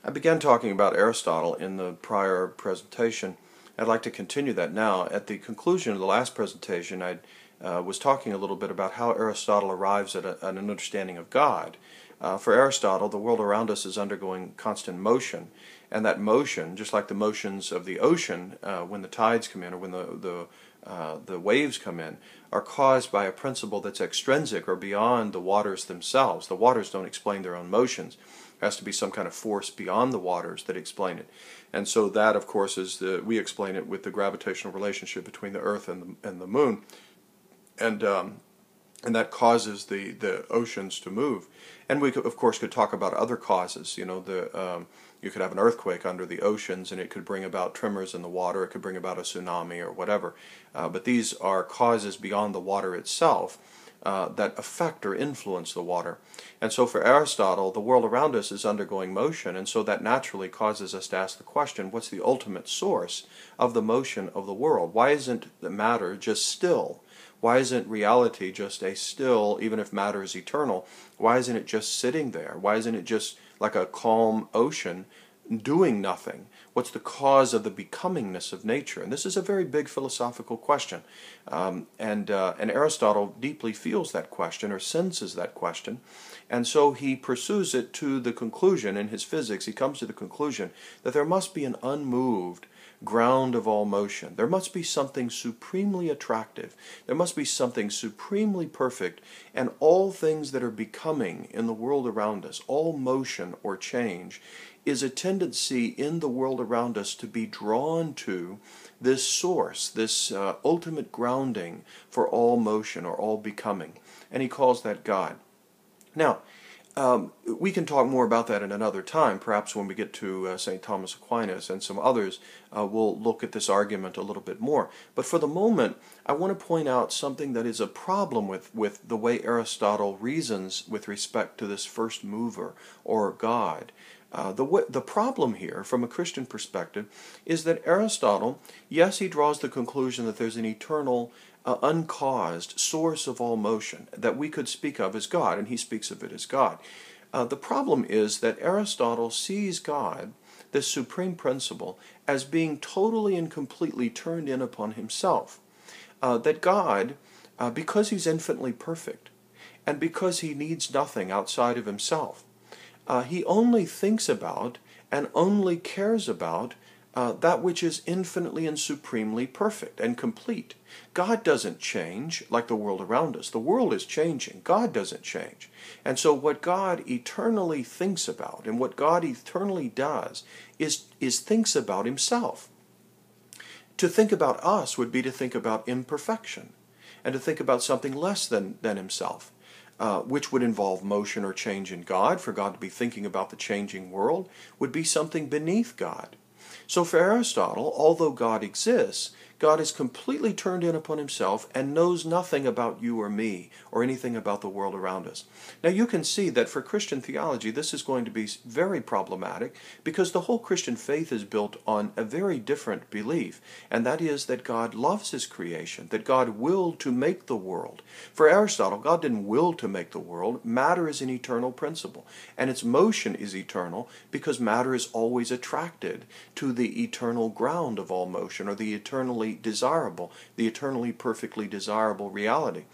I began talking about Aristotle in the prior presentation. I'd like to continue that now. At the conclusion of the last presentation, I was talking a little bit about how Aristotle arrives at an understanding of God. For Aristotle, the world around us is undergoing constant motion, and that motion, just like the motions of the ocean when the tides come in or when the waves come in, are caused by a principle that's extrinsic or beyond the waters themselves. The waters don't explain their own motions. There has to be some kind of force beyond the waters that explain it. And so that, of course, is we explain it with the gravitational relationship between the Earth and the Moon. And that causes the oceans to move. And we, of course, could talk about other causes. You know, you could have an earthquake under the oceans, and it could bring about tremors in the water. It could bring about a tsunami or whatever. But these are causes beyond the water itself that affect or influence the water. And so for Aristotle, the world around us is undergoing motion, and so that naturally causes us to ask the question, what's the ultimate source of the motion of the world? Why isn't the matter just still? Why isn't reality just a still, even if matter is eternal? Why isn't it just sitting there? Why isn't it just like a calm ocean doing nothing? What's the cause of the becomingness of nature? And this is a very big philosophical question. And Aristotle deeply feels that question or senses that question. And so he pursues it to the conclusion in his physics. He comes to the conclusion that there must be an unmoved ground of all motion. There must be something supremely attractive. There must be something supremely perfect, and all things that are becoming in the world around us, all motion or change, is a tendency in the world around us to be drawn to this source, this ultimate grounding for all motion or all becoming. And he calls that God. Now, we can talk more about that in another time. Perhaps when we get to St. Thomas Aquinas and some others, we'll look at this argument a little bit more. But for the moment, I want to point out something that is a problem with the way Aristotle reasons with respect to this first mover or God. The problem here, from a Christian perspective, is that Aristotle, yes, he draws the conclusion that there's an eternal, uncaused source of all motion that we could speak of as God, and he speaks of it as God. The problem is that Aristotle sees God, this supreme principle, as being totally and completely turned in upon himself. That God, because he's infinitely perfect, and because he needs nothing outside of himself, he only thinks about and only cares about that which is infinitely and supremely perfect and complete. God doesn't change like the world around us. The world is changing. God doesn't change. And so what God eternally thinks about and what God eternally does is thinks about himself. To think about us would be to think about imperfection and to think about something less than himself. Which would involve motion or change in God. For God to be thinking about the changing world would be something beneath God. So for Aristotle, although God exists, God is completely turned in upon himself and knows nothing about you or me or anything about the world around us. Now you can see that for Christian theology this is going to be very problematic because the whole Christian faith is built on a very different belief, and that is that God loves his creation, that God willed to make the world. For Aristotle, God didn't will to make the world. Matter is an eternal principle, and its motion is eternal because matter is always attracted to the eternal ground of all motion, or the eternally desirable, the eternally perfectly desirable reality.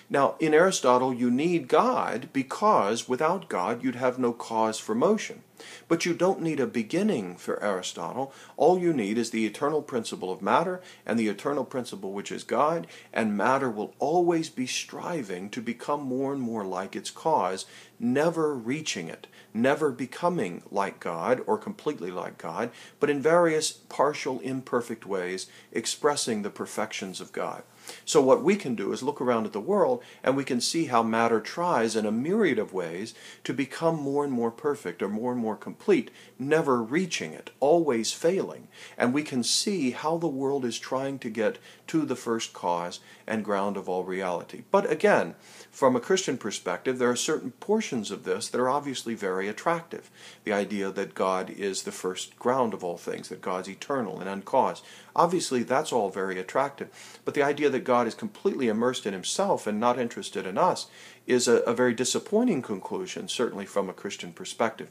Now, in Aristotle, you need God because without God, you'd have no cause for motion. But you don't need a beginning for Aristotle. All you need is the eternal principle of matter and the eternal principle which is God, and matter will always be striving to become more and more like its cause, never reaching it, never becoming like God or completely like God, but in various partial, imperfect ways expressing the perfections of God. So what we can do is look around at the world and we can see how matter tries in a myriad of ways to become more and more perfect or more and more complete, never reaching it, always failing. And we can see how the world is trying to get to the first cause and ground of all reality. But again, from a Christian perspective, there are certain portions of this that are obviously very attractive. The idea that God is the first ground of all things, that God's eternal and uncaused. Obviously, that's all very attractive. But the idea that God is completely immersed in himself and not interested in us is a very disappointing conclusion, certainly from a Christian perspective.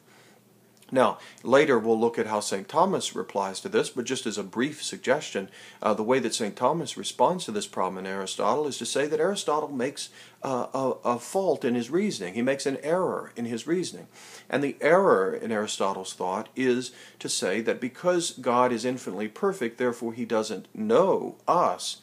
Now, later we'll look at how St. Thomas replies to this, but just as a brief suggestion, the way that St. Thomas responds to this problem in Aristotle is to say that Aristotle makes a fault in his reasoning. He makes an error in his reasoning. And the error in Aristotle's thought is to say that because God is infinitely perfect, therefore he doesn't know us,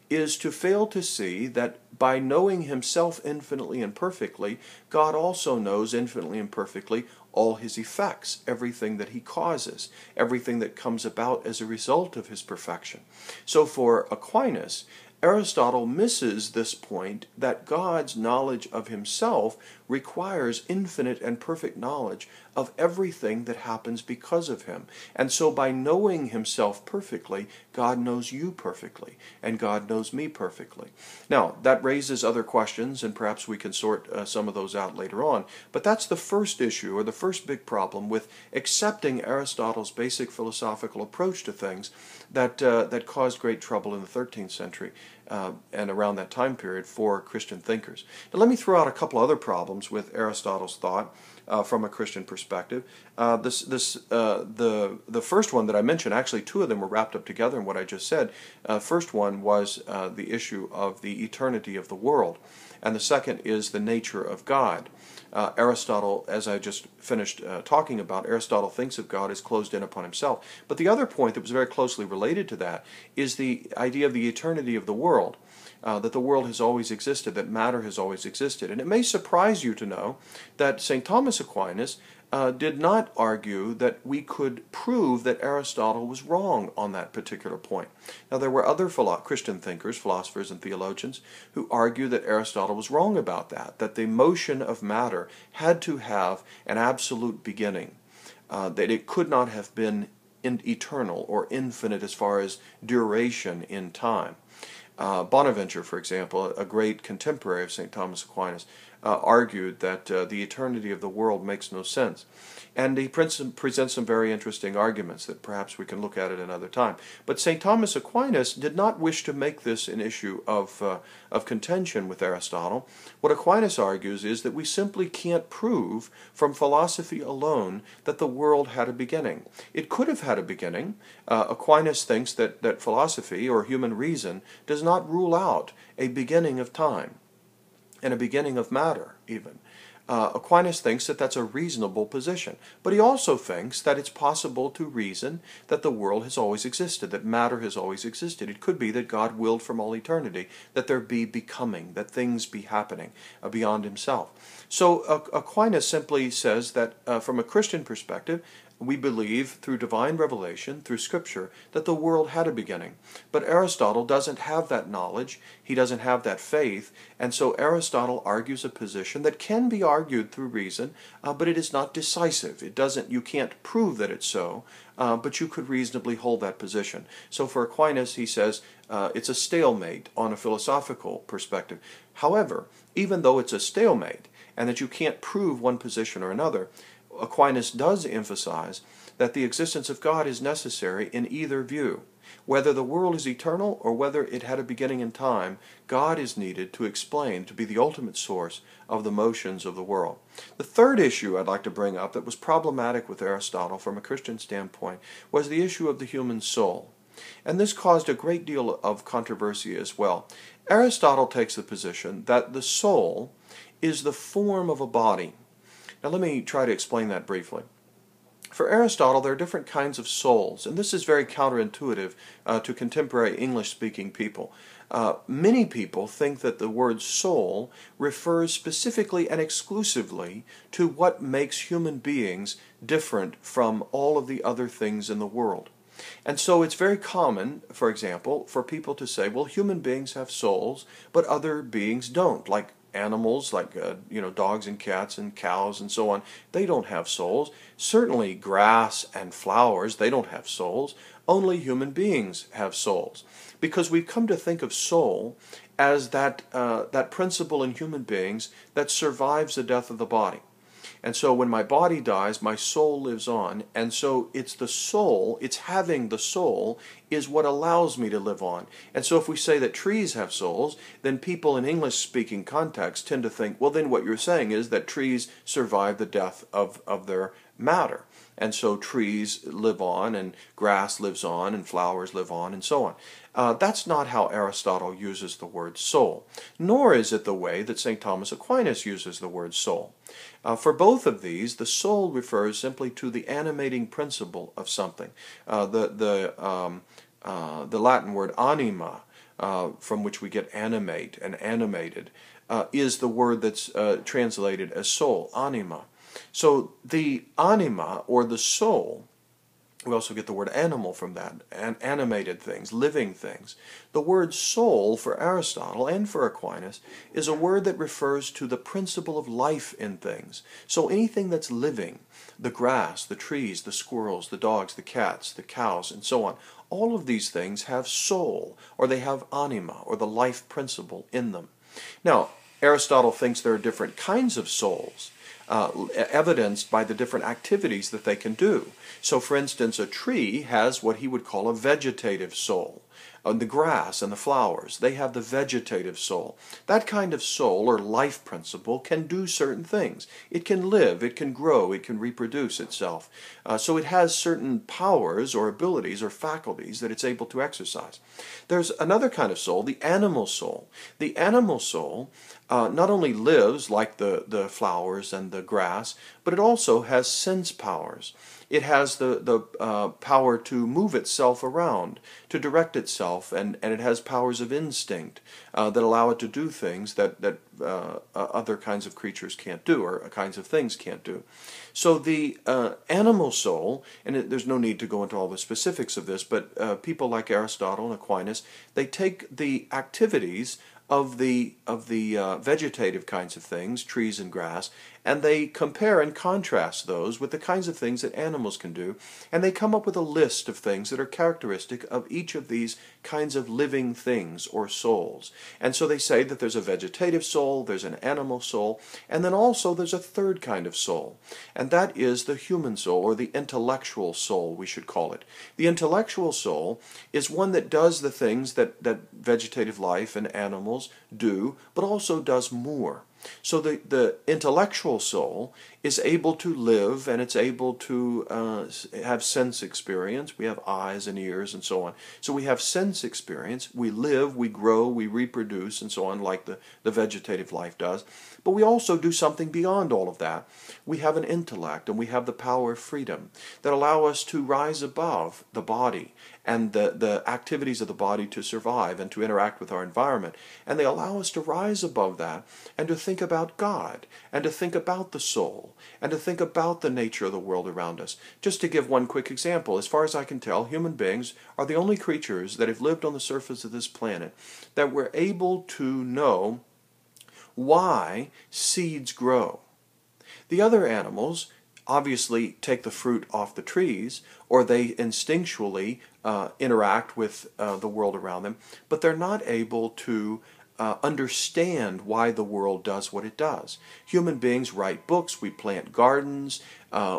is to fail to see that by knowing himself infinitely and perfectly, God also knows infinitely and perfectly all his effects, everything that he causes, everything that comes about as a result of his perfection. So for Aquinas, Aristotle misses this point that God's knowledge of himself requires infinite and perfect knowledge of everything that happens because of him. And so by knowing himself perfectly, God knows you perfectly, and God knows me perfectly. Now, that raises other questions, and perhaps we can sort some of those out later on, but that's the first issue, or the first big problem with accepting Aristotle's basic philosophical approach to things that caused great trouble in the 13th century and around that time period for Christian thinkers. Now let me throw out a couple other problems with Aristotle's thought from a Christian perspective. The first one that I mentioned, actually two of them were wrapped up together in what I just said. First one was the issue of the eternity of the world, and the second is the nature of God. Aristotle, as I just finished talking about, Aristotle thinks of God as closed in upon himself. But the other point that was very closely related to that is the idea of the eternity of the world, that the world has always existed, that matter has always existed. And it may surprise you to know that St. Thomas Aquinas did not argue that we could prove that Aristotle was wrong on that particular point. Now there were other Christian thinkers, philosophers and theologians, who argued that Aristotle was wrong about that the motion of matter had to have an absolute beginning, that it could not have been eternal or infinite as far as duration in time. Bonaventure, for example, a great contemporary of St. Thomas Aquinas, argued that the eternity of the world makes no sense. And he presents some very interesting arguments that perhaps we can look at at another time. But St. Thomas Aquinas did not wish to make this an issue of contention with Aristotle. What Aquinas argues is that we simply can't prove from philosophy alone that the world had a beginning. It could have had a beginning. Aquinas thinks that philosophy, or human reason, does not rule out a beginning of time and a beginning of matter, even. Aquinas thinks that that's a reasonable position, but he also thinks that it's possible to reason that the world has always existed, that matter has always existed. It could be that God willed from all eternity that there be becoming, that things be happening beyond himself. So Aquinas simply says that from a Christian perspective, we believe through divine revelation, through Scripture, that the world had a beginning. But Aristotle doesn't have that knowledge, he doesn't have that faith, and so Aristotle argues a position that can be argued through reason, but it is not decisive. You can't prove that it's so, but you could reasonably hold that position. So for Aquinas, he says it's a stalemate on a philosophical perspective. However, even though it's a stalemate, and that you can't prove one position or another, Aquinas does emphasize that the existence of God is necessary in either view. Whether the world is eternal or whether it had a beginning in time, God is needed to explain, to be the ultimate source of the motions of the world. The third issue I'd like to bring up that was problematic with Aristotle from a Christian standpoint was the issue of the human soul. And this caused a great deal of controversy as well. Aristotle takes the position that the soul is the form of a body. Now let me try to explain that briefly. For Aristotle, there are different kinds of souls, and this is very counterintuitive to contemporary English-speaking people. Many people think that the word soul refers specifically and exclusively to what makes human beings different from all of the other things in the world. And so it's very common, for example, for people to say, well, human beings have souls, but other beings don't, like animals, like dogs and cats and cows and so on. They don't have souls. Certainly grass and flowers, they don't have souls. Only human beings have souls. Because we've come to think of soul as that principle in human beings that survives the death of the body. And so when my body dies, my soul lives on. And so it's the soul, it's having the soul, is what allows me to live on. And so if we say that trees have souls, then people in English-speaking context tend to think, well, then what you're saying is that trees survive the death of their matter. And so trees live on, and grass lives on, and flowers live on, and so on. That's not how Aristotle uses the word soul, nor is it the way that St. Thomas Aquinas uses the word soul. For both of these, the soul refers simply to the animating principle of something. The Latin word anima, from which we get animate and animated, is the word that's translated as soul, anima. So the anima, or the soul, we also get the word animal from that, and animated things, living things. The word soul for Aristotle and for Aquinas is a word that refers to the principle of life in things. So anything that's living, the grass, the trees, the squirrels, the dogs, the cats, the cows, and so on, all of these things have soul, or they have anima, or the life principle in them. Now, Aristotle thinks there are different kinds of souls, evidenced by the different activities that they can do. So, for instance, a tree has what he would call a vegetative soul. The grass and the flowers, they have the vegetative soul. That kind of soul, or life principle, can do certain things. It can live, it can grow, it can reproduce itself. So it has certain powers or abilities or faculties that it's able to exercise. There's another kind of soul, the animal soul. The animal soul not only lives like the flowers and the grass, but it also has sense powers. It has the power to move itself around, to direct itself, and it has powers of instinct that allow it to do things that other kinds of creatures can't do, or kinds of things can't do. So the animal soul, and there's no need to go into all the specifics of this, but people like Aristotle and Aquinas, they take the activities of the vegetative kinds of things, trees and grass, and they compare and contrast those with the kinds of things that animals can do, and they come up with a list of things that are characteristic of each of these kinds of living things or souls. And so they say that there's a vegetative soul, there's an animal soul, and then also there's a third kind of soul, and that is the human soul, or the intellectual soul, we should call it. The intellectual soul is one that does the things that vegetative life and animals do, but also does more. So the intellectual soul is able to live, and it's able to have sense experience. We have eyes and ears and so on. So we have sense experience. We live, we grow, we reproduce, and so on, like the vegetative life does. But we also do something beyond all of that. We have an intellect, and we have the power of freedom that allow us to rise above the body and the activities of the body to survive and to interact with our environment. And they allow us to rise above that and to think about God, and to think about the soul, and to think about the nature of the world around us. Just to give one quick example, as far as I can tell, human beings are the only creatures that have lived on the surface of this planet that were able to know why seeds grow. The other animals obviously take the fruit off the trees, or they instinctually interact with the world around them, but they're not able to understand why the world does what it does. Human beings write books, we plant gardens,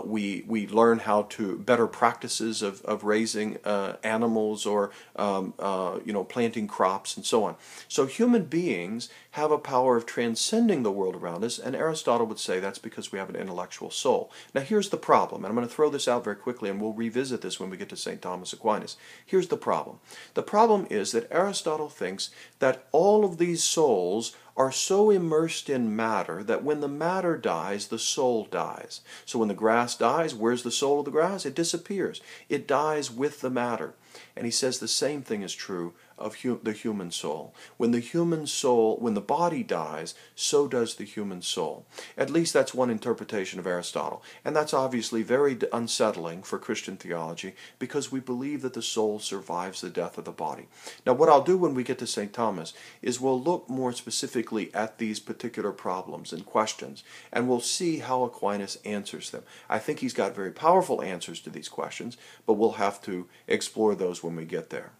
we learn how to better practices of raising animals, or planting crops and so on. So human beings have a power of transcending the world around us, and Aristotle would say that's because we have an intellectual soul. Now here's the problem, and I'm going to throw this out very quickly, and we'll revisit this when we get to St. Thomas Aquinas. Here's the problem. The problem is that Aristotle thinks that all of these souls are so immersed in matter that when the matter dies, the soul dies. So when the grass dies, where's the soul of the grass? It disappears. It dies with the matter. And he says the same thing is true of the human soul. When the body dies, so does the human soul. At least that's one interpretation of Aristotle. And that's obviously very unsettling for Christian theology, because we believe that the soul survives the death of the body. Now what I'll do when we get to St. Thomas is we'll look more specifically at these particular problems and questions, and we'll see how Aquinas answers them. I think he's got very powerful answers to these questions, but we'll have to explore those when we get there.